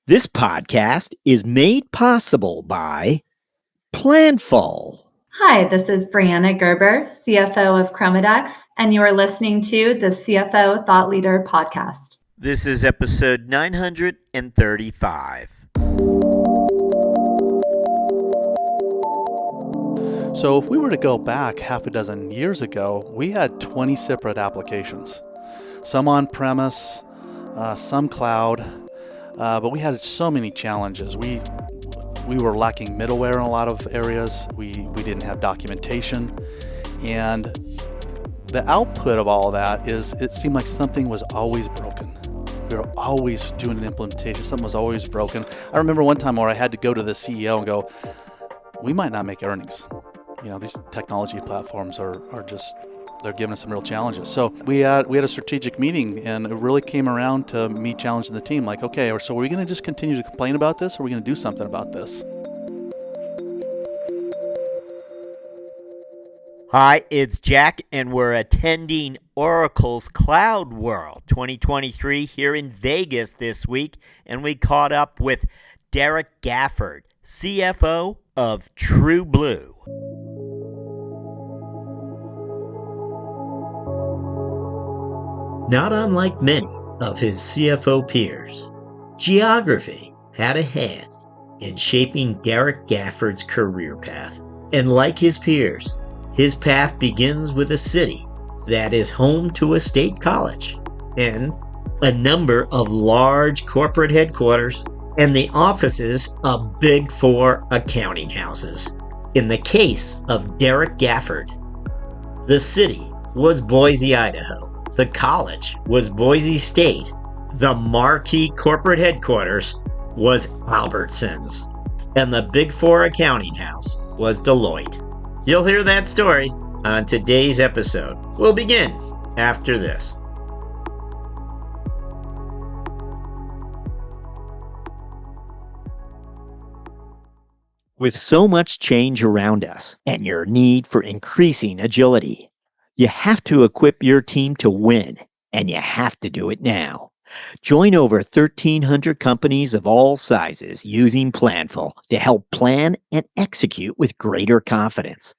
This podcast is made possible by Planful. Hi, this is Brianna Gerber, CFO of Chromadex, and you are listening to the CFO Thought Leader podcast. This is episode 935. So if we were to go back half a dozen years ago, we had 20 separate applications. Some on-premise, some cloud, but we had so many challenges. We were lacking middleware in a lot of areas. We didn't have documentation. And the output of all of that is it seemed like something was always broken. We were always doing an implementation. Something was always broken. I remember one time where I had to go to the CEO and go, we might not make earnings. You know, these technology platforms are just, they're giving us some real challenges. So we had a strategic meeting, and it really came around to me challenging the team, like, okay, so are we going to just continue to complain about this, or are we going to do something about this? Hi, it's Jack, and we're attending Oracle's Cloud World 2023 here in Vegas this week, and we caught up with Derrek Gafford, CFO of TrueBlue. Not unlike many of his CFO peers, geography had a hand in shaping Derrek Gafford's career path. And like his peers, his path begins with a city that is home to a state college and a number of large corporate headquarters and the offices of Big Four accounting houses. In the case of Derrek Gafford, the city was Boise, Idaho. The college was Boise State. The marquee corporate headquarters was Albertsons. And the Big Four accounting house was Deloitte. You'll hear that story on today's episode. We'll begin after this. With so much change around us and your need for increasing agility, you have to equip your team to win, and you have to do it now. Join over 1,300 companies of all sizes using Planful to help plan and execute with greater confidence.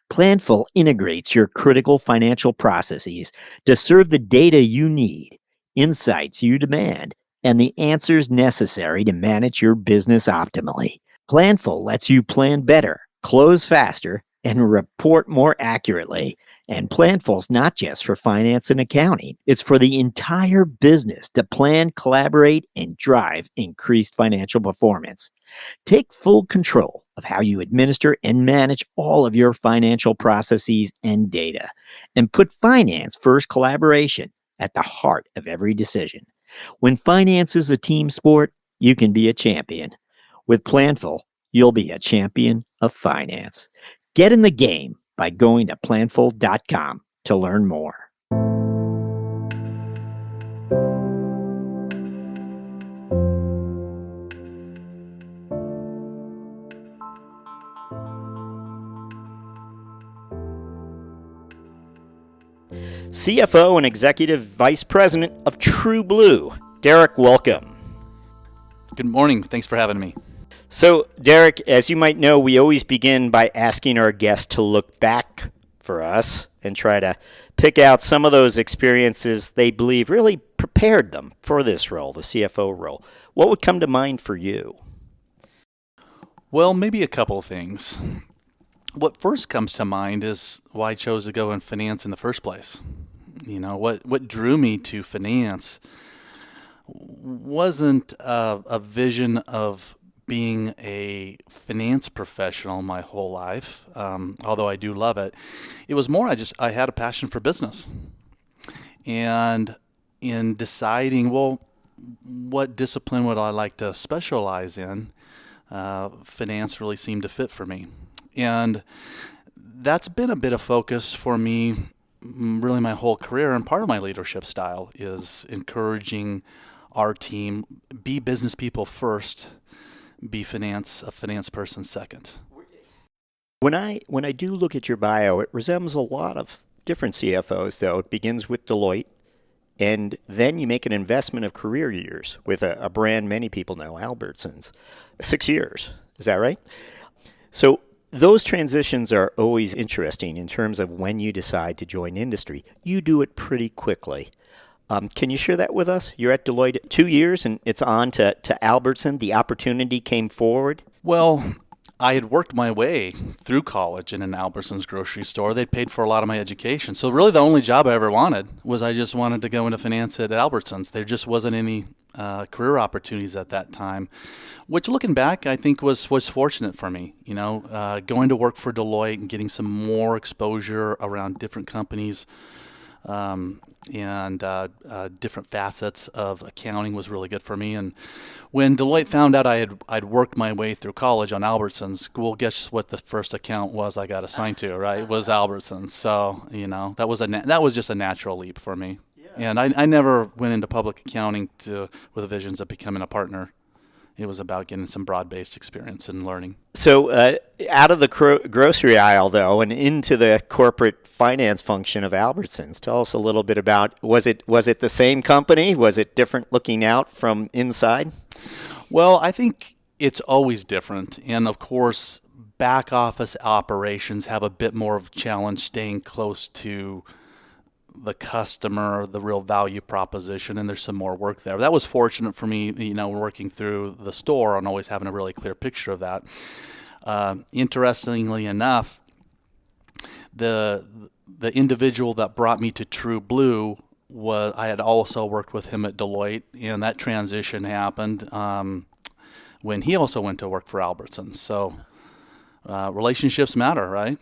Planful integrates your critical financial processes to serve the data you need, insights you demand, and the answers necessary to manage your business optimally. Planful lets you plan better, close faster, and report more accurately. And Planful's not just for finance and accounting. It's for the entire business to plan, collaborate, and drive increased financial performance. Take full control of how you administer and manage all of your financial processes and data. And put finance first collaboration at the heart of every decision. When finance is a team sport, you can be a champion. With Planful, you'll be a champion of finance. Get in the game by going to planful.com to learn more. CFO and Executive Vice President of TrueBlue, Derrek, welcome. Good morning. Thanks for having me. So, Derrek, as you might know, we always begin by asking our guests to look back for us and try to pick out some of those experiences they believe really prepared them for this role, the CFO role. What would come to mind for you? Well, maybe a couple of things. What first comes to mind is why I chose to go in finance in the first place. You know, what drew me to finance wasn't a vision of being a finance professional my whole life, although I do love it. It was more I had a passion for business. And in deciding, well, what discipline would I like to specialize in, finance really seemed to fit for me. And that's been a bit of focus for me really my whole career, and part of my leadership style is encouraging our team, be business people first, be a finance person second. When I do look at your bio, it resembles a lot of different CFOs, though. It begins with Deloitte and then you make an investment of career years with a brand many people know, Albertsons. 6 years. Is that right? So those transitions are always interesting in terms of when you decide to join industry. You do it pretty quickly. Can you share that with us? You're at Deloitte 2 years, and it's on to Albertson. The opportunity came forward. Well, I had worked my way through college in an Albertsons grocery store. They'd paid for a lot of my education. So really the only job I ever wanted was I just wanted to go into finance at Albertsons. There just wasn't any career opportunities at that time, which looking back, I think was fortunate for me. Going to work for Deloitte and getting some more exposure around different companies and different facets of accounting was really good for me. And when Deloitte found out I'd worked my way through college on Albertsons, well, guess what the first account was I got assigned to, right? It was Albertsons. So, that was just a natural leap for me. Yeah. And I never went into public accounting with visions of becoming a partner. It was about getting some broad-based experience and learning. So out of the grocery aisle, though, and into the corporate finance function of Albertsons, tell us a little bit about, was it the same company? Was it different looking out from inside? Well, I think it's always different. And, of course, back office operations have a bit more of a challenge staying close to the customer, the real value proposition, and there's some more work there. That was fortunate for me, working through the store and always having a really clear picture of that. Interestingly enough, the individual that brought me to TrueBlue I had also worked with him at Deloitte, and that transition happened when he also went to work for Albertsons. So relationships matter, right?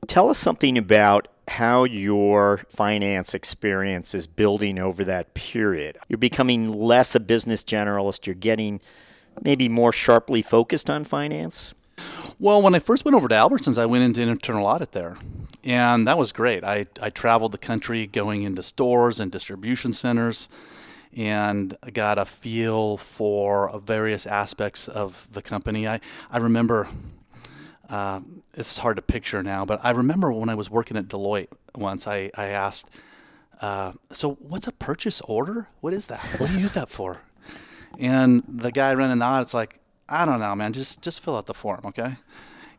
Tell us something about how your finance experience is building over that period. You're becoming less a business generalist. You're getting maybe more sharply focused on finance. Well, when I first went over to Albertsons, I went into internal audit there, and that was great. I traveled the country going into stores and distribution centers and got a feel for various aspects of the company. I remember... it's hard to picture now, but I remember when I was working at Deloitte once, I asked, so what's a purchase order? What is that? What do you use that for? And the guy running the audit's like, I don't know, man, just fill out the form, okay?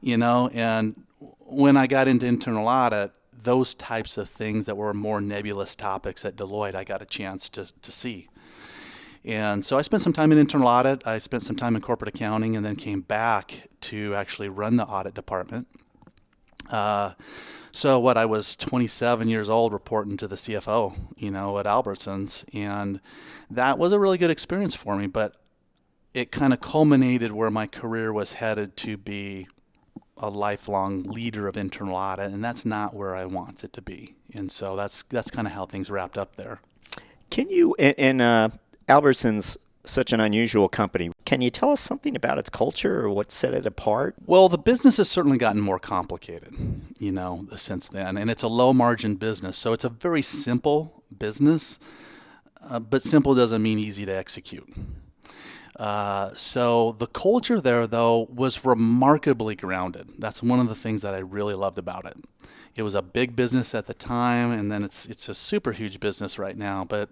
And when I got into internal audit, those types of things that were more nebulous topics at Deloitte, I got a chance to see. And so I spent some time in internal audit. I spent some time in corporate accounting, and then came back to actually run the audit department. So I was 27 years old reporting to the CFO, at Albertsons. And that was a really good experience for me, but it kind of culminated where my career was headed to be a lifelong leader of internal audit, and that's not where I want it to be. And so that's kind of how things wrapped up there. Can you, Albertsons, such an unusual company. Can you tell us something about its culture or what set it apart? Well, the business has certainly gotten more complicated, since then. And it's a low-margin business, so it's a very simple business, but simple doesn't mean easy to execute. So the culture there, though, was remarkably grounded. That's one of the things that I really loved about it. It was a big business at the time, and then it's a super huge business right now, but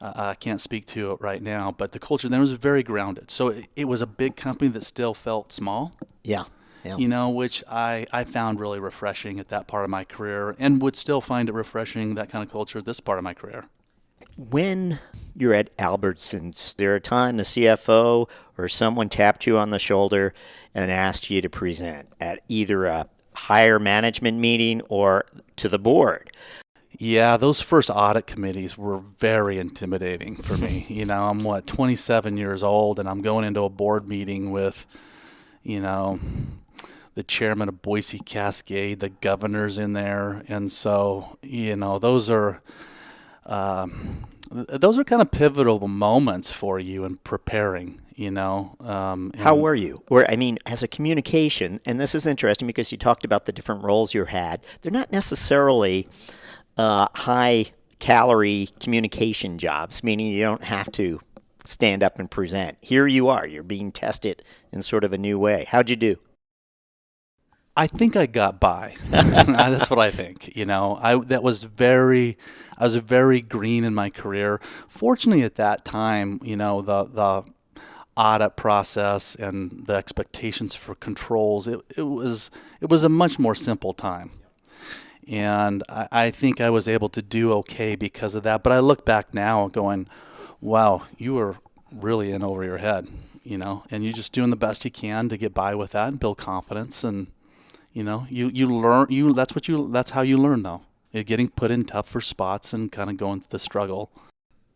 I can't speak to it right now, but the culture there was very grounded. So it was a big company that still felt small. Yeah. Which I found really refreshing at that part of my career, and would still find it refreshing, that kind of culture, at this part of my career. When you're at Albertsons, there a time the CFO or someone tapped you on the shoulder and asked you to present at either a higher management meeting or to the board? Yeah, those first audit committees were very intimidating for me. I'm 27 years old, and I'm going into a board meeting with, the chairman of Boise Cascade, the governor's in there, and so those are kind of pivotal moments for you in preparing. How were you? As a communication, and this is interesting because you talked about the different roles you had. They're not necessarily high-calorie communication jobs, meaning you don't have to stand up and present. Here you are. You're being tested in sort of a new way. How'd you do? I think I got by. That's what I think. I was very green in my career. Fortunately, at that time, the audit process and the expectations for controls, it was a much more simple time. And I think I was able to do okay because of that. But I look back now going, wow, you were really in over your head, and you're just doing the best you can to get by with that and build confidence. And you learn. That's how you learn, though. You're getting put in tougher spots and kind of going through the struggle.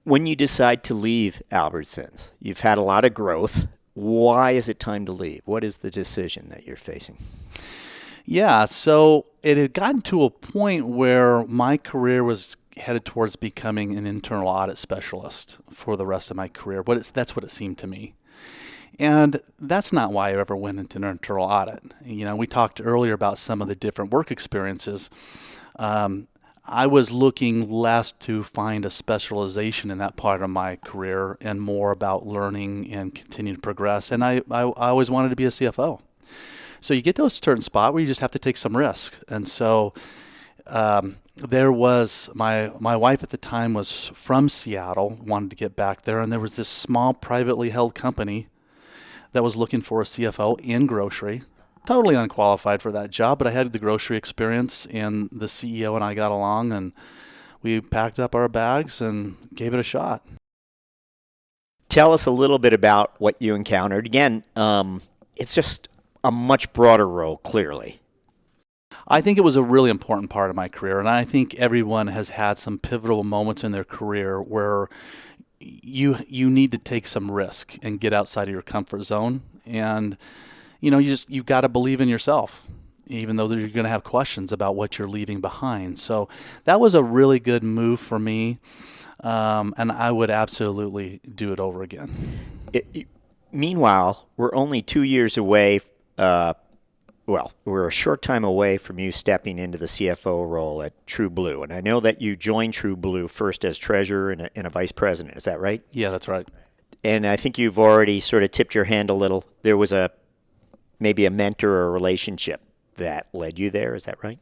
When you decide to leave Albertsons, you've had a lot of growth. Why is it time to leave? What is the decision that you're facing? Yeah, so it had gotten to a point where my career was headed towards becoming an internal audit specialist for the rest of my career. That's what it seemed to me. And that's not why I ever went into an internal audit. We talked earlier about some of the different work experiences. I was looking less to find a specialization in that part of my career and more about learning and continuing to progress. And I always wanted to be a CFO. So you get to a certain spot where you just have to take some risk. And so there was my wife at the time was from Seattle, wanted to get back there, and there was this small privately held company that was looking for a CFO in grocery. Totally unqualified for that job, but I had the grocery experience, and the CEO and I got along, and we packed up our bags and gave it a shot. Tell us a little bit about what you encountered. Again, it's just a much broader role, clearly. I think it was a really important part of my career, and I think everyone has had some pivotal moments in their career where you need to take some risk and get outside of your comfort zone. And you've got to believe in yourself, even though you're going to have questions about what you're leaving behind. So that was a really good move for me, and I would absolutely do it over again. Meanwhile, we're only 2 years away. We're a short time away from you stepping into the CFO role at TrueBlue. And I know that you joined TrueBlue first as treasurer and a vice president. Is that right? Yeah, that's right. And I think you've already sort of tipped your hand a little. There was maybe a mentor or a relationship that led you there. Is that right?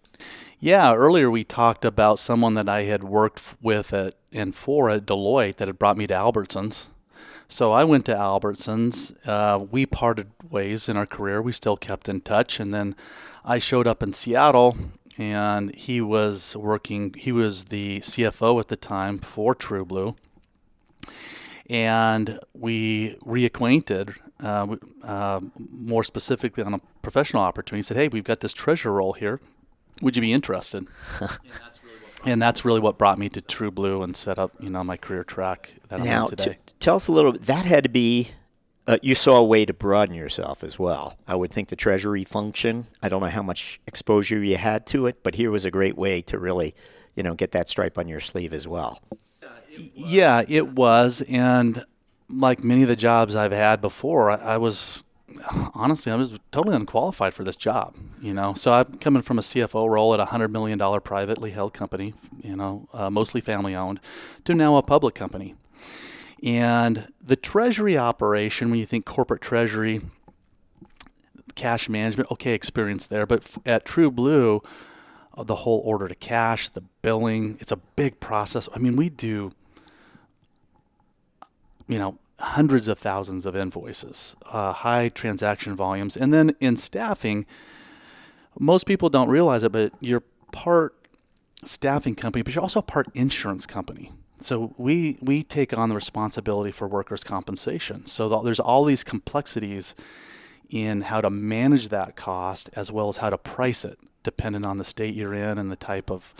Yeah, earlier we talked about someone that I had worked with at Deloitte that had brought me to Albertsons. So I went to Albertsons. We parted ways in our career. We still kept in touch. And then I showed up in Seattle, and he was the CFO at the time for TrueBlue. And we reacquainted, more specifically on a professional opportunity. He said, hey, we've got this treasurer role here. Would you be interested? And that's really what brought me to TrueBlue and set up, my career track that I'm on today. Tell us a little bit. That had to be, you saw a way to broaden yourself as well. I would think the treasury function, I don't know how much exposure you had to it, but here was a great way to really, get that stripe on your sleeve as well. Yeah, it was. And like many of the jobs I've had before, I was totally unqualified for this job, So I'm coming from a CFO role at a $100 million privately held company, mostly family owned, to now a public company. And the treasury operation, when you think corporate treasury, cash management, okay, experience there. But at TrueBlue, the whole order to cash, the billing, it's a big process. I mean, we do, hundreds of thousands of invoices, high transaction volumes. And then in staffing, most people don't realize it, but you're part staffing company, but you're also part insurance company. So we take on the responsibility for workers' compensation. So there's all these complexities in how to manage that cost as well as how to price it, depending on the state you're in and the type of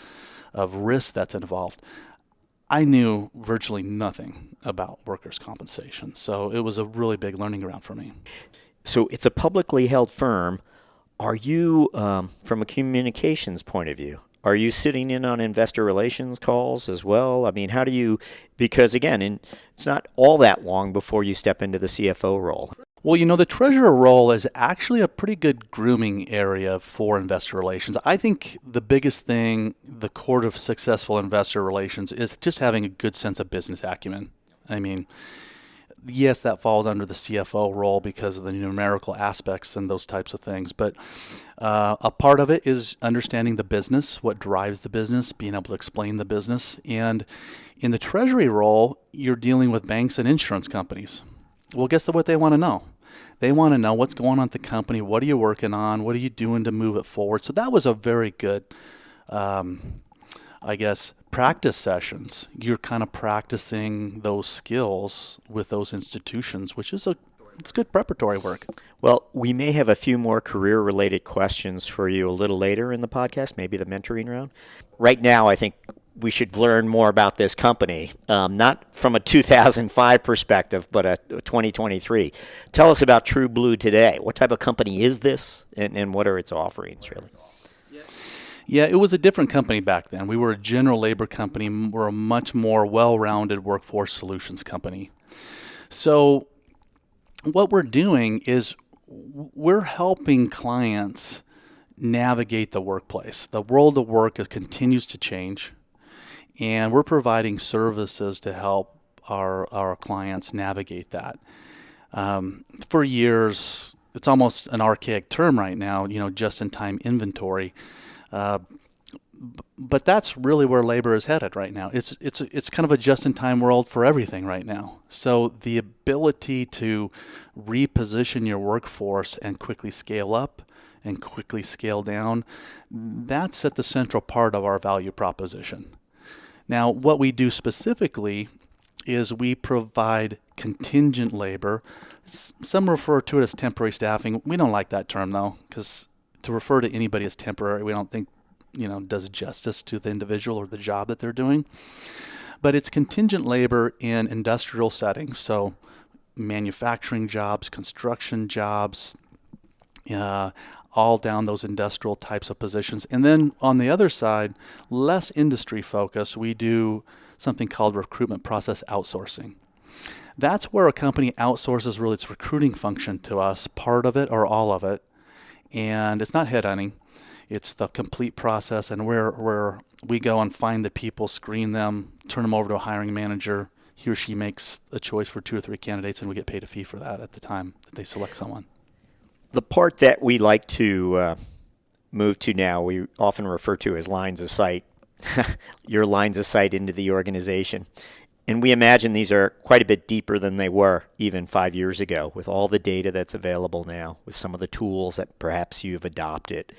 risk that's involved. I knew virtually nothing about workers' compensation, so it was a really big learning ground for me. So it's a publicly held firm. Are you, from a communications point of view, are you sitting in on investor relations calls as well? I mean, how do you, because again, it's not all that long before you step into the CFO role. Well, the treasurer role is actually a pretty good grooming area for investor relations. I think the biggest thing, the core of successful investor relations, is just having a good sense of business acumen. I mean, yes, that falls under the CFO role because of the numerical aspects and those types of things. But a part of it is understanding the business, what drives the business, being able to explain the business. And in the treasury role, you're dealing with banks and insurance companies. Well, guess what they want to know? They want to know what's going on at the company. What are you working on? What are you doing to move it forward? So that was a very good, practice sessions. You're kind of practicing those skills with those institutions, which is it's good preparatory work. Well, we may have a few more career-related questions for you a little later in the podcast, maybe the mentoring round. Right now, I think we should learn more about this company, not from a 2005 perspective, but a 2023. Tell us about TrueBlue today. What type of company is this, and what are its offerings, really? Yeah, it was a different company back then. We were a general labor company. We're a much more well-rounded workforce solutions company. So what we're doing is we're helping clients navigate the workplace. The world of work continues to change, and we're providing services to help our clients navigate that. For years, it's almost an archaic term right now, just-in-time inventory. But that's really where labor is headed right now. It's kind of a just-in-time world for everything right now. So the ability to reposition your workforce and quickly scale up and quickly scale down, that's at the central part of our value proposition. Now, what we do specifically is we provide contingent labor. Some refer to it as temporary staffing. We don't like that term, though, because to refer to anybody as temporary, we don't think, does justice to the individual or the job that they're doing. But it's contingent labor in industrial settings, so manufacturing jobs, construction jobs, all down those industrial types of positions. And then on the other side, less industry focus, we do something called recruitment process outsourcing. That's where a company outsources really its recruiting function to us, part of it or all of it. And it's not headhunting. It's the complete process, and where we go and find the people, screen them, turn them over to a hiring manager. He or she makes a choice for 2 or 3 candidates, and we get paid a fee for that at the time that they select someone. The part that we like to move to now, we often refer to as lines of sight, your lines of sight into the organization. And we imagine these are quite a bit deeper than they were even 5 years ago, with all the data that's available now, with some of the tools that perhaps you've adopted.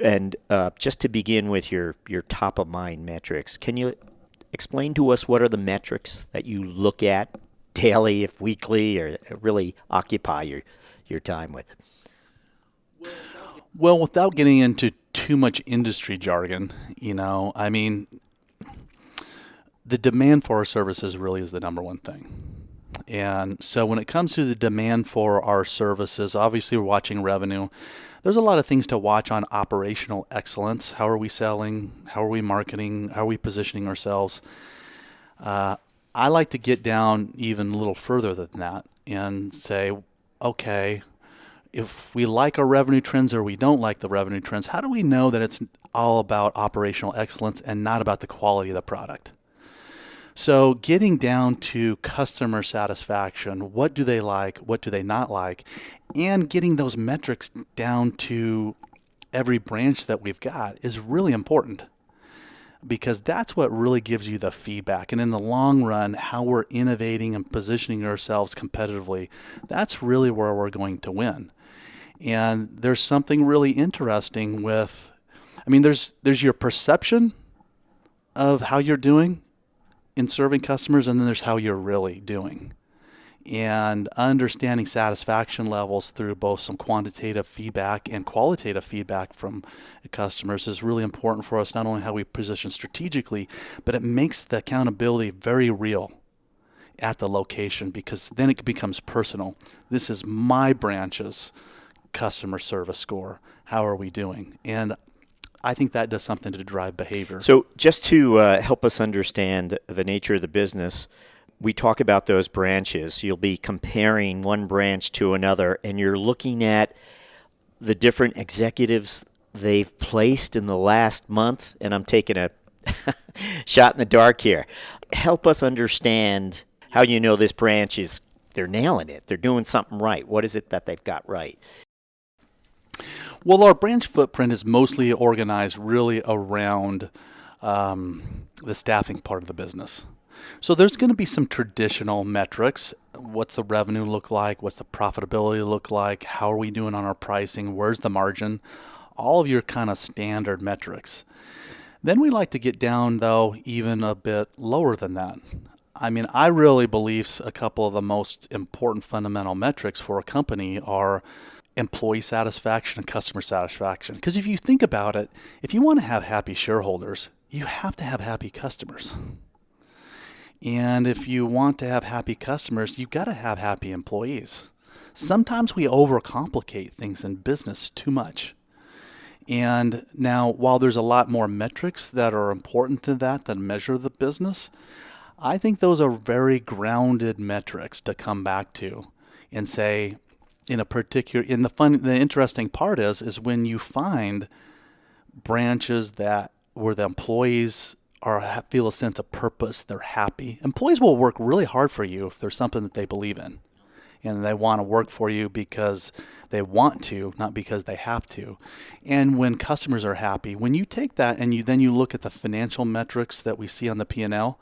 And just to begin with your top-of-mind metrics, can you explain to us what are the metrics that you look at daily, if weekly, or really occupy your time with? Well, without getting into too much industry jargon, the demand for our services really is the number one thing. And so when it comes to the demand for our services, obviously we're watching revenue. There's a lot of things to watch on operational excellence. How are we selling? How are we marketing? How are we positioning ourselves? I like to get down even a little further than that and say, okay, if we like our revenue trends or we don't like the revenue trends, how do we know that it's all about operational excellence and not about the quality of the product? So getting down to customer satisfaction, what do they like, what do they not like, and getting those metrics down to every branch that we've got is really important, because that's what really gives you the feedback. And in the long run, how we're innovating and positioning ourselves competitively, that's really where we're going to win. And there's something really interesting with, there's your perception of how you're doing in serving customers, and then there's how you're really doing. And understanding satisfaction levels through both some quantitative feedback and qualitative feedback from customers is really important for us, not only how we position strategically, but it makes the accountability very real at the location, because then it becomes personal. This is my branch's customer service score. How are we doing? And I think that does something to drive behavior. So just to help us understand the nature of the business, we talk about those branches. You'll be comparing one branch to another, and you're looking at the different executives they've placed in the last month, and I'm taking a shot in the dark here. Help us understand how you know this branch is they're nailing it. They're doing something right. What is it that they've got right? Well, our branch footprint is mostly organized really around the staffing part of the business. So there's going to be some traditional metrics. What's the revenue look like? What's the profitability look like? How are we doing on our pricing? Where's the margin? All of your kind of standard metrics. Then we like to get down, though, even a bit lower than that. I mean, I really believe a couple of the most important fundamental metrics for a company are employee satisfaction and customer satisfaction. Because if you think about it, if you want to have happy shareholders, you have to have happy customers. And if you want to have happy customers, you've got to have happy employees. Sometimes we overcomplicate things in business too much. And now, while there's a lot more metrics that are important to that measure the business, I think those are very grounded metrics to come back to and say, the interesting part is when you find branches where the employees feel a sense of purpose, they're happy. Employees will work really hard for you if there's something that they believe in. And they want to work for you because they want to, not because they have to. And when customers are happy, when you take that and you look at the financial metrics that we see on the P&L,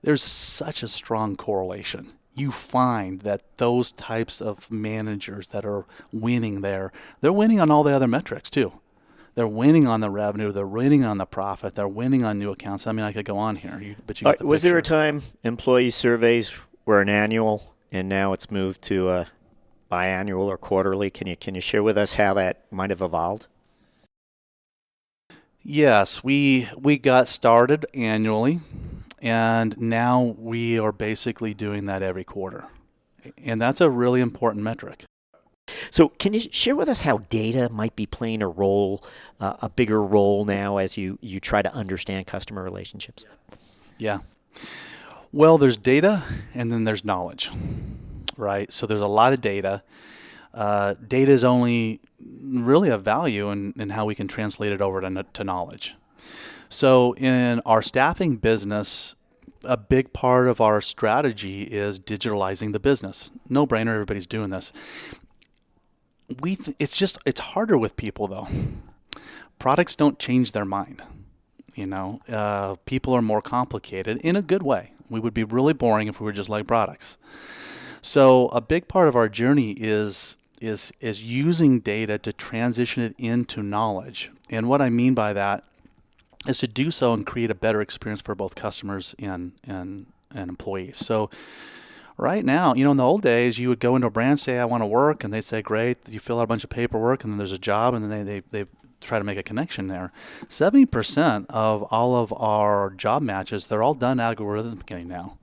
there's such a strong correlation. You find that those types of managers that are winning they're winning on all the other metrics too. They're winning on the revenue, they're winning on the profit, they're winning on new accounts. I mean, I could go on here, but you get the Was there a picture. time employee surveys were an annual and now it's moved to biannual or quarterly? Can you share with us how that might have evolved? Yes, we got started annually, and now we are basically doing that every quarter. And that's a really important metric. So can you share with us how data might be playing a bigger role now as you try to understand customer relationships? Yeah. Well, there's data and then there's knowledge, right? So there's a lot of data. Data is only really of value in how we can translate it over to knowledge. So in our staffing business, a big part of our strategy is digitalizing the business. No brainer, everybody's doing this. It's harder with people though. Products don't change their mind. People are more complicated in a good way. We would be really boring if we were just like products. So a big part of our journey is using data to transition it into knowledge. And what I mean by that is to do so and create a better experience for both customers and employees. So right now, in the old days, you would go into a branch, say, I want to work, and they say, great. You fill out a bunch of paperwork, and then there's a job, and then they try to make a connection there. 70% of all of our job matches, they're all done algorithmically now.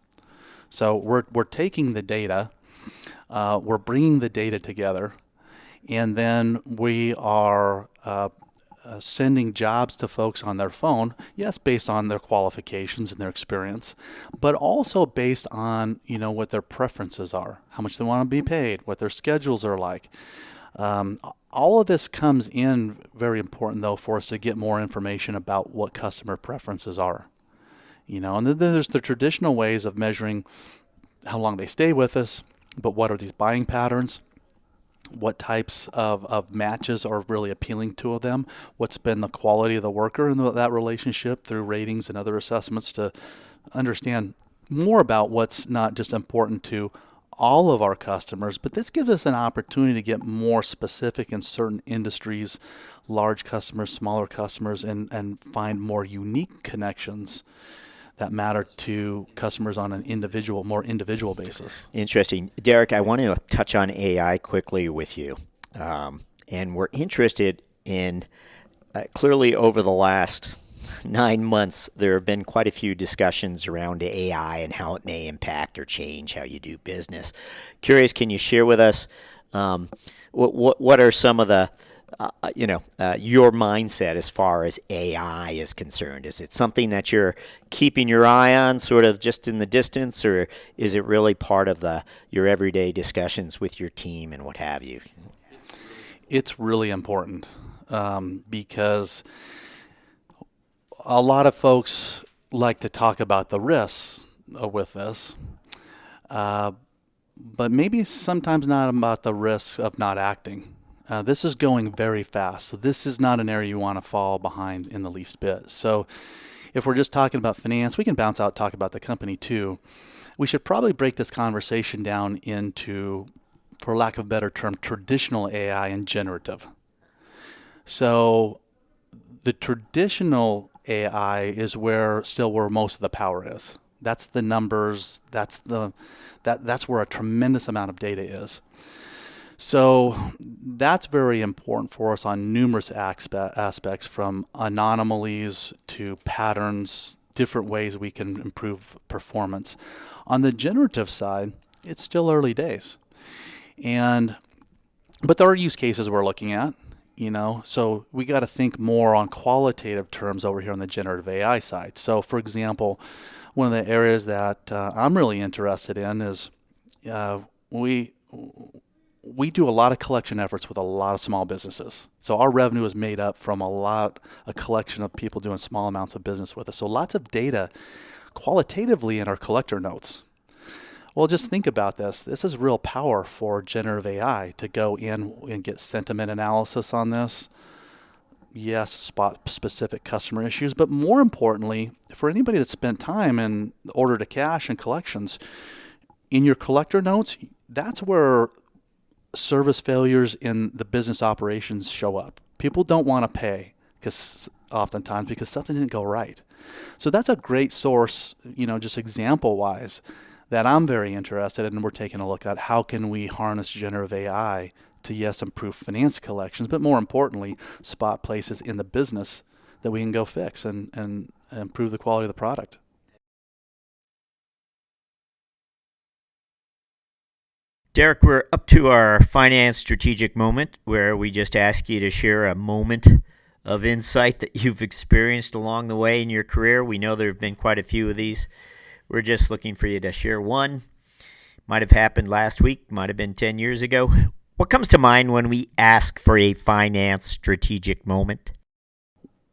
So we're taking the data, we're bringing the data together, and then we are sending jobs to folks on their phone, yes, based on their qualifications and their experience, but also based on, what their preferences are, how much they want to be paid, what their schedules are like. All of this comes in very important, though, for us to get more information about what customer preferences are. And then there's the traditional ways of measuring how long they stay with us, but what are these buying patterns? What types of matches are really appealing to them? What's been the quality of the worker in that relationship through ratings and other assessments to understand more about what's not just important to all of our customers, but this gives us an opportunity to get more specific in certain industries, large customers, smaller customers, and find more unique connections that matter to customers on an more individual basis. Interesting. Derrek, I want to touch on AI quickly with you. And we're interested in, clearly over the last 9 months, there have been quite a few discussions around AI and how it may impact or change how you do business. Curious, can you share with us what are some of the your mindset as far as AI is concerned? Is it something that you're keeping your eye on sort of just in the distance, or is it really part of your everyday discussions with your team and what have you? It's really important because a lot of folks like to talk about the risks with this. but maybe sometimes not about the risk of not acting. This is going very fast, so this is not an area you want to fall behind in the least bit. So if we're just talking about finance, we can bounce out and talk about the company too. We should probably break this conversation down into, for lack of a better term, traditional AI and generative. So the traditional AI is where most of the power is. That's the numbers. That's where a tremendous amount of data is. So that's very important for us on numerous aspects, from anomalies to patterns, different ways we can improve performance. On the generative side, it's still early days, but there are use cases we're looking at. So we got to think more on qualitative terms over here on the generative AI side. So, for example, one of the areas that I'm really interested in is we do a lot of collection efforts with a lot of small businesses. So our revenue is made up from a collection of people doing small amounts of business with us. So lots of data qualitatively in our collector notes. Well, just think about this. This is real power for generative AI to go in and get sentiment analysis on this. Yes, spot specific customer issues, but more importantly, for anybody that spent time in order to cash and collections, in your collector notes, that's where service failures in the business operations show up. People don't want to pay oftentimes because something didn't go right. So that's a great source, just example-wise, that I'm very interested in, and we're taking a look at how can we harness generative AI to, yes, improve finance collections, but more importantly, spot places in the business that we can go fix and improve the quality of the product. Derrek, we're up to our finance strategic moment where we just ask you to share a moment of insight that you've experienced along the way in your career. We know there have been quite a few of these. We're just looking for you to share one. Might have happened last week, might have been 10 years ago. What comes to mind when we ask for a finance strategic moment?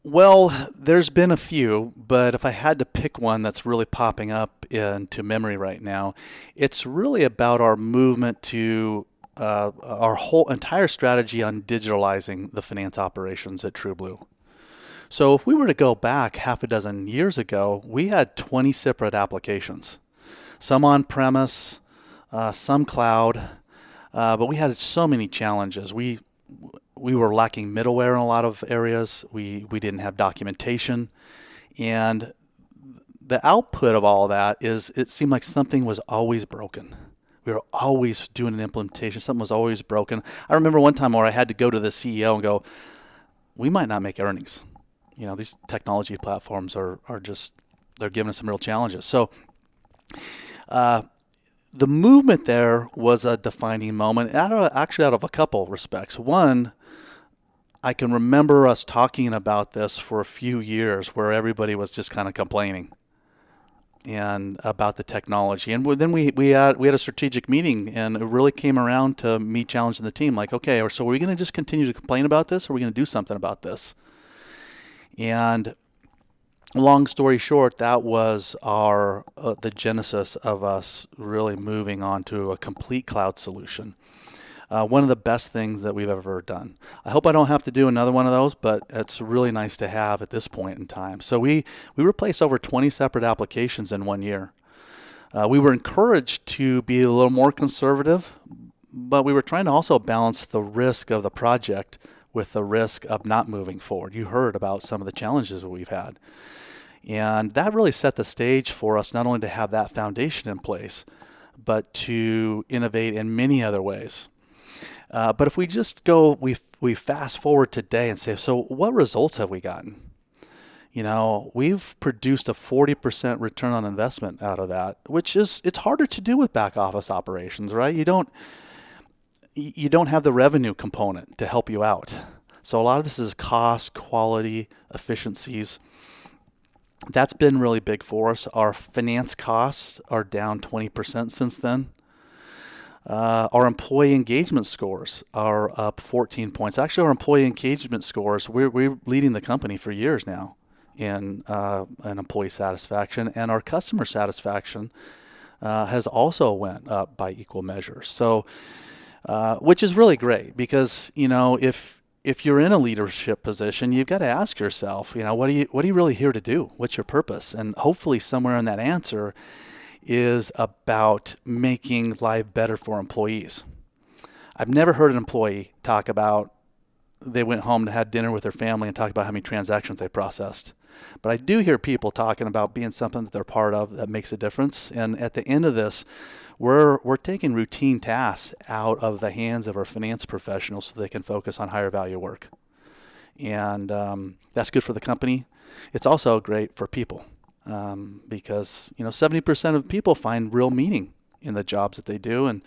Well, there's been a few, but if I had to pick one that's really popping up into memory right now, it's really about our movement to our whole entire strategy on digitalizing the finance operations at TrueBlue. So if we were to go back half a dozen years ago, we had 20 separate applications, some on-premise, some cloud, but we had so many challenges. We were lacking middleware in a lot of areas. We didn't have documentation. And the output of all that is it seemed like something was always broken. We were always doing an implementation. Something was always broken. I remember one time where I had to go to the CEO and go, we might not make earnings. These technology platforms are they're giving us some real challenges. So the movement there was a defining moment, out of a couple respects. One, I can remember us talking about this for a few years where everybody was just kind of complaining and about the technology. And then we had a strategic meeting, and it really came around to me challenging the team, like, okay, so are we going to just continue to complain about this, or are we going to do something about this? And long story short, that was the genesis of us really moving on to a complete cloud solution. One of the best things that we've ever done. I hope I don't have to do another one of those, but it's really nice to have at this point in time. So we replaced over 20 separate applications in 1 year. We were encouraged to be a little more conservative, but we were trying to also balance the risk of the project with the risk of not moving forward. You heard about some of the challenges that we've had. And that really set the stage for us not only to have that foundation in place, but to innovate in many other ways. But if we just go, we fast forward today and say, so what results have we gotten? We've produced a 40% return on investment out of that, which it's harder to do with back office operations, right? You don't have the revenue component to help you out. So a lot of this is cost, quality, efficiencies. That's been really big for us. Our finance costs are down 20% since then. Our employee engagement scores are up 14 points. Actually, our employee engagement scores, we're leading the company for years now in employee satisfaction, and our customer satisfaction has also went up by equal measure. So, which is really great because, if you're in a leadership position, you've got to ask yourself, what are you really here to do? What's your purpose? And hopefully somewhere in that answer is about making life better for employees. I've never heard an employee talk about they went home to have dinner with their family and talk about how many transactions they processed. But I do hear people talking about being something that they're part of that makes a difference. And at the end of this, we're taking routine tasks out of the hands of our finance professionals so they can focus on higher value work. And that's good for the company. It's also great for people because 70% of people find real meaning in the jobs that they do. And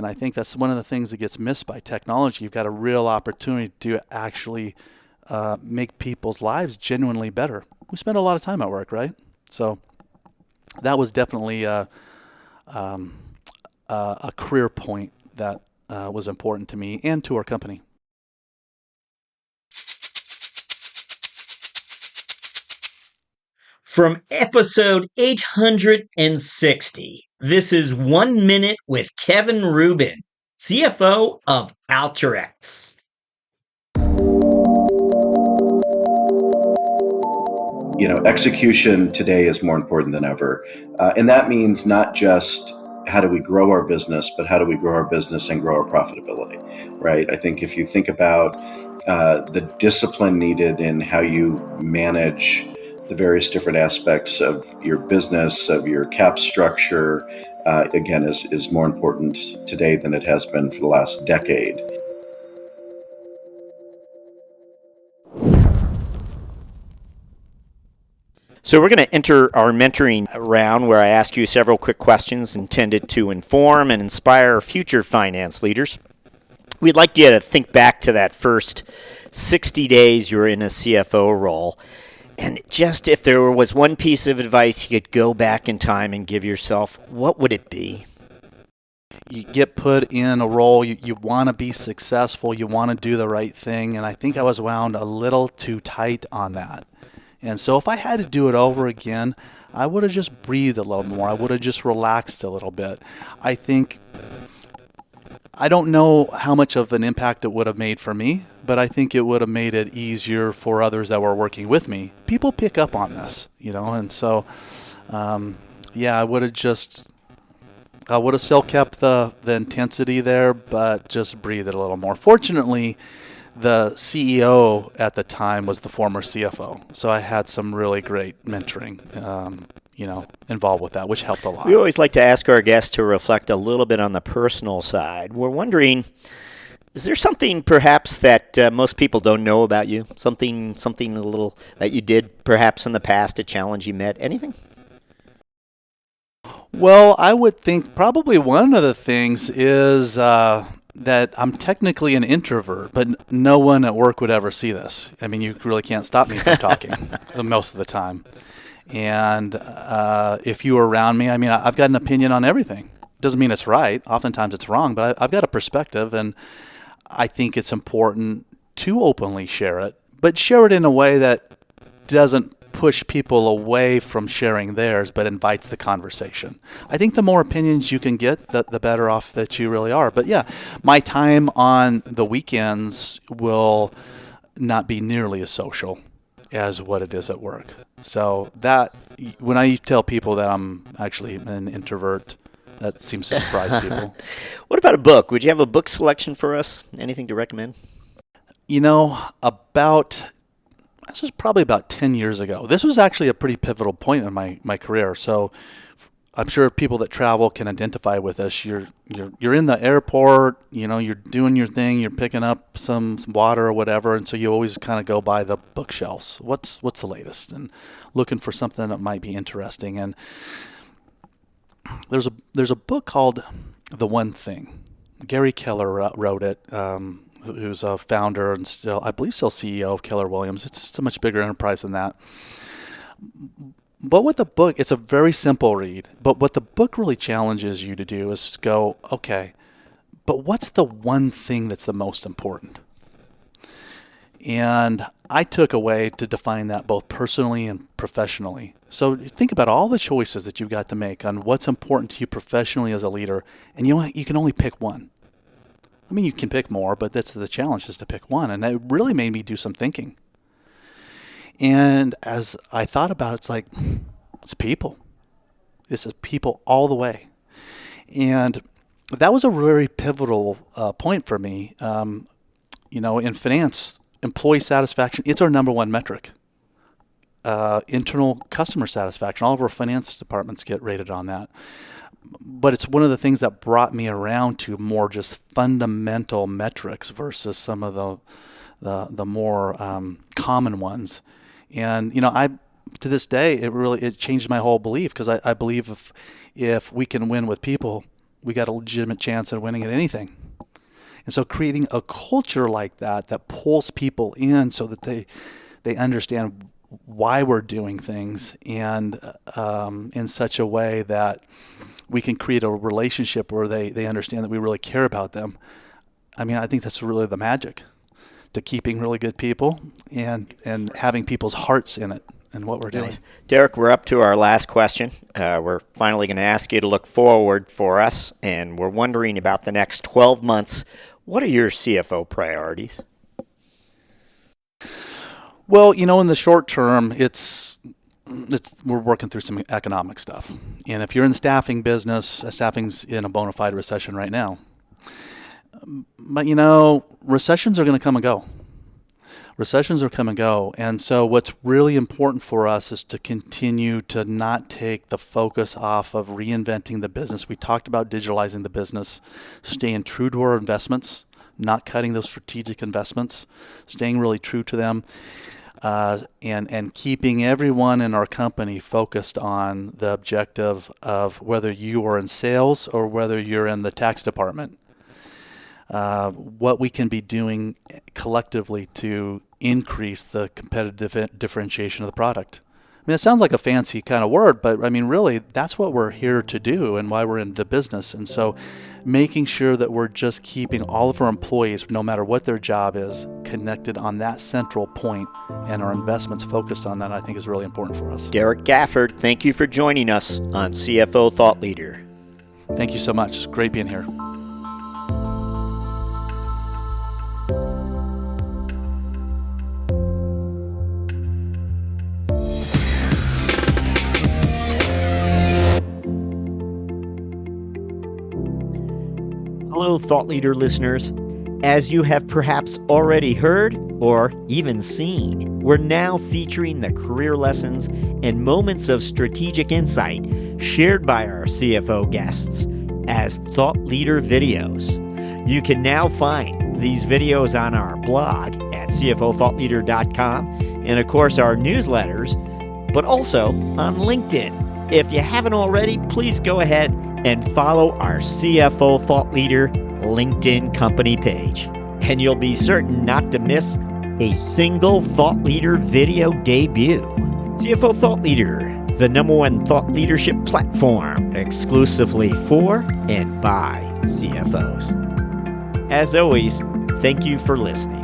I think that's one of the things that gets missed by technology. You've got a real opportunity to actually make people's lives genuinely better. We spend a lot of time at work, right? So that was definitely a career point that was important to me and to our company. From episode 860, this is 1 Minute with Kevin Rubin, CFO of Alteryx. Execution today is more important than ever. And that means not just how do we grow our business, but how do we grow our business and grow our profitability, right? I think if you think about the discipline needed in how you manage the various different aspects of your business, of your cap structure, again, is more important today than it has been for the last decade. So we're going to enter our mentoring round where I ask you several quick questions intended to inform and inspire future finance leaders. We'd like you to think back to that first 60 days you were in a CFO role. And just if there was one piece of advice you could go back in time and give yourself, what would it be? You get put in a role, you want to be successful, you want to do the right thing, and I think I was wound a little too tight on that. And so if I had to do it over again, I would have just breathed a little more. I would have just relaxed a little bit. I don't know how much of an impact it would have made for me, but I think it would have made it easier for others that were working with me. People pick up on this, and so, I would have still kept the intensity there, but just breathe it a little more. Fortunately, the CEO at the time was the former CFO, so I had some really great mentoring, involved with that, which helped a lot. We always like to ask our guests to reflect a little bit on the personal side. We're wondering, is there something perhaps that most people don't know about you? Something a little that you did perhaps in the past, a challenge you met, anything? Well, I would think probably one of the things is that I'm technically an introvert, but no one at work would ever see this. I mean, you really can't stop me from talking most of the time. And if you were around me, I've got an opinion on everything. Doesn't mean it's right. Oftentimes it's wrong, but I've got a perspective, and I think it's important to openly share it, but share it in a way that doesn't push people away from sharing theirs, but invites the conversation. I think the more opinions you can get, the better off that you really are. But yeah, my time on the weekends will not be nearly as social as what it is at work. So that, when I tell people that I'm actually an introvert, that seems to surprise people. What about a book? Would you have a book selection for us? Anything to recommend? This was probably about 10 years ago. This was actually a pretty pivotal point in my career. So I'm sure people that travel can identify with this. You're in the airport, you're doing your thing, you're picking up some water or whatever, and so you always kind of go by the bookshelves. What's the latest? And looking for something that might be interesting. And there's a book called The One Thing. Gary Keller wrote it. Who's a founder and still CEO of Keller Williams. It's a much bigger enterprise than that. But with the book, it's a very simple read. But what the book really challenges you to do is go, okay, but what's the one thing that's the most important? And I took away to define that both personally and professionally. So think about all the choices that you've got to make on what's important to you professionally as a leader, and you can only pick one. I mean, you can pick more, but that's the challenge, is to pick one. And it really made me do some thinking. And as I thought about it, it's like, it's people. This is people all the way. And that was a very pivotal point for me. In finance, employee satisfaction, it's our number one metric. Internal customer satisfaction, all of our finance departments get rated on that. But it's one of the things that brought me around to more just fundamental metrics versus some of the more common ones. And to this day, it changed my whole belief, because I believe if we can win with people, we got a legitimate chance of winning at anything. And so creating a culture like that pulls people in so that they understand why we're doing things, and in such a way that we can create a relationship where they understand that we really care about them. I mean, I think that's really the magic to keeping really good people and having people's hearts in it and what we're doing. Nice. Derrek, we're up to our last question. We're finally going to ask you to look forward for us, and we're wondering about the next 12 months. What are your CFO priorities? Well, in the short term, we're working through some economic stuff. And if you're in the staffing business, staffing's in a bona fide recession right now. But, recessions are going to come and go. Recessions are come and go. And so what's really important for us is to continue to not take the focus off of reinventing the business. We talked about digitalizing the business, staying true to our investments, not cutting those strategic investments, staying really true to them, and keeping everyone in our company focused on the objective of whether you are in sales or whether you're in the tax department. What we can be doing collectively to increase the competitive differentiation of the product. I mean, it sounds like a fancy kind of word, but I mean, really, that's what we're here to do and why we're into business. And so making sure that we're just keeping all of our employees, no matter what their job is, connected on that central point, and our investments focused on that, I think is really important for us. Derrek Gafford, thank you for joining us on CFO Thought Leader. Thank you so much. Great being here. Hello, Thought Leader listeners. As you have perhaps already heard or even seen, we're now featuring the career lessons and moments of strategic insight shared by our CFO guests as Thought Leader videos. You can now find these videos on our blog at cfothoughtleader.com and, of course, our newsletters, but also on LinkedIn. If you haven't already, please go ahead and follow our CFO Thought Leader LinkedIn company page, and you'll be certain not to miss a single Thought Leader video debut. CFO Thought Leader, the #1 thought leadership platform exclusively for and by CFOs. As always, thank you for listening.